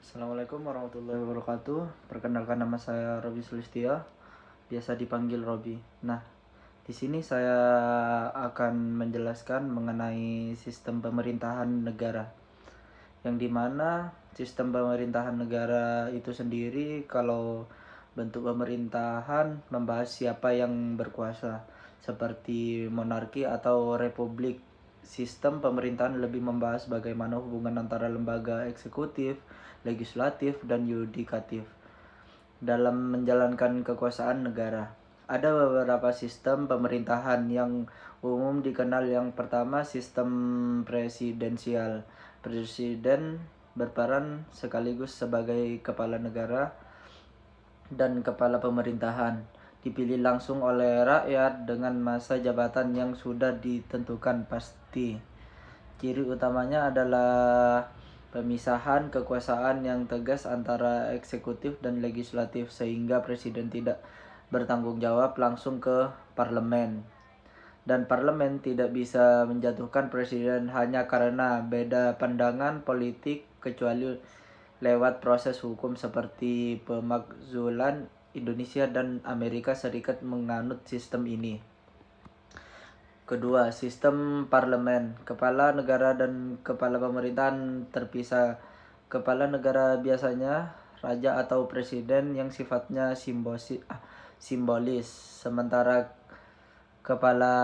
Assalamualaikum warahmatullahi wabarakatuh. Perkenalkan, nama saya Robi Sulistyo, biasa dipanggil Robi. Nah, di sini saya akan menjelaskan mengenai sistem pemerintahan negara, yang dimana sistem pemerintahan negara itu sendiri, kalau bentuk pemerintahan membahas siapa yang berkuasa, seperti monarki atau republik. Sistem pemerintahan lebih membahas bagaimana hubungan antara lembaga eksekutif, legislatif, dan yudikatif dalam menjalankan kekuasaan negara. Ada beberapa sistem pemerintahan yang umum dikenal. Yang pertama, sistem presidensial. Presiden berperan sekaligus sebagai kepala negara dan kepala pemerintahan, dipilih langsung oleh rakyat dengan masa jabatan yang sudah ditentukan pasti. Ciri utamanya adalah pemisahan kekuasaan yang tegas antara eksekutif dan legislatif, sehingga presiden tidak bertanggung jawab langsung ke parlemen, dan parlemen tidak bisa menjatuhkan presiden hanya karena beda pandangan politik, kecuali lewat proses hukum seperti pemakzulan. Indonesia dan Amerika Serikat menganut sistem ini. Kedua, sistem parlemen. Kepala negara dan kepala pemerintahan terpisah. Kepala negara biasanya raja atau presiden yang sifatnya simbolis, sementara kepala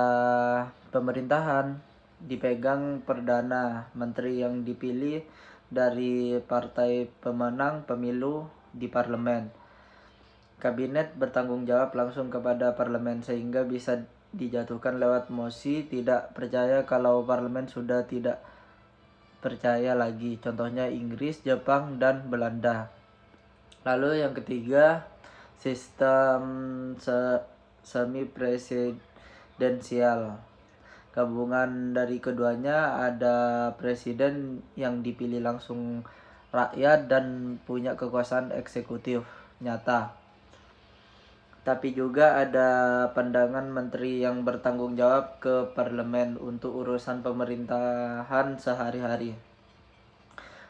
pemerintahan dipegang perdana menteri yang dipilih dari partai pemenang pemilu di parlemen. Kabinet bertanggung jawab langsung kepada parlemen, sehingga bisa dijatuhkan lewat mosi tidak percaya kalau parlemen sudah tidak percaya lagi. Contohnya Inggris, Jepang, dan Belanda. Lalu yang ketiga, sistem semi presidensial. Gabungan dari keduanya, ada presiden yang dipilih langsung rakyat dan punya kekuasaan eksekutif nyata. Tapi juga ada pandangan menteri yang bertanggung jawab ke parlemen untuk urusan pemerintahan sehari-hari.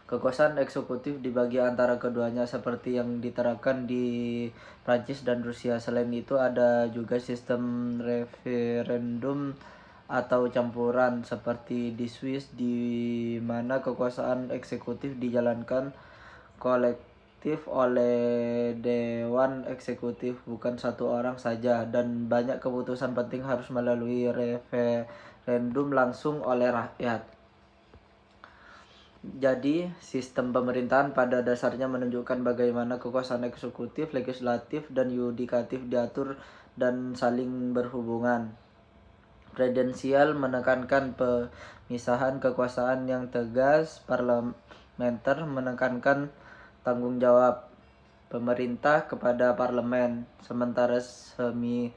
Kekuasaan eksekutif dibagi antara keduanya seperti yang diterapkan di Prancis dan Rusia. Selain itu ada juga sistem referendum atau campuran seperti di Swiss, di mana kekuasaan eksekutif dijalankan kolektif oleh dewan eksekutif, bukan satu orang saja, dan banyak keputusan penting harus melalui referendum langsung oleh rakyat. Jadi, sistem pemerintahan pada dasarnya menunjukkan bagaimana kekuasaan eksekutif, legislatif, dan yudikatif diatur dan saling berhubungan. Presidensial menekankan pemisahan kekuasaan yang tegas, parlementer menekankan tanggung jawab pemerintah kepada parlemen, sementara semi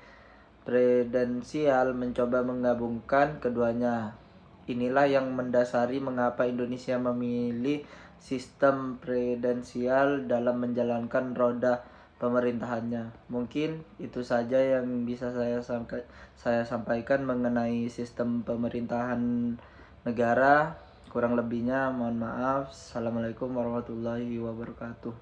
presidensial mencoba menggabungkan keduanya. Inilah yang mendasari mengapa Indonesia memilih sistem presidensial dalam menjalankan roda pemerintahannya. Mungkin itu saja yang bisa saya sampaikan mengenai sistem pemerintahan negara. Kurang lebihnya mohon maaf. Assalamualaikum warahmatullahi wabarakatuh.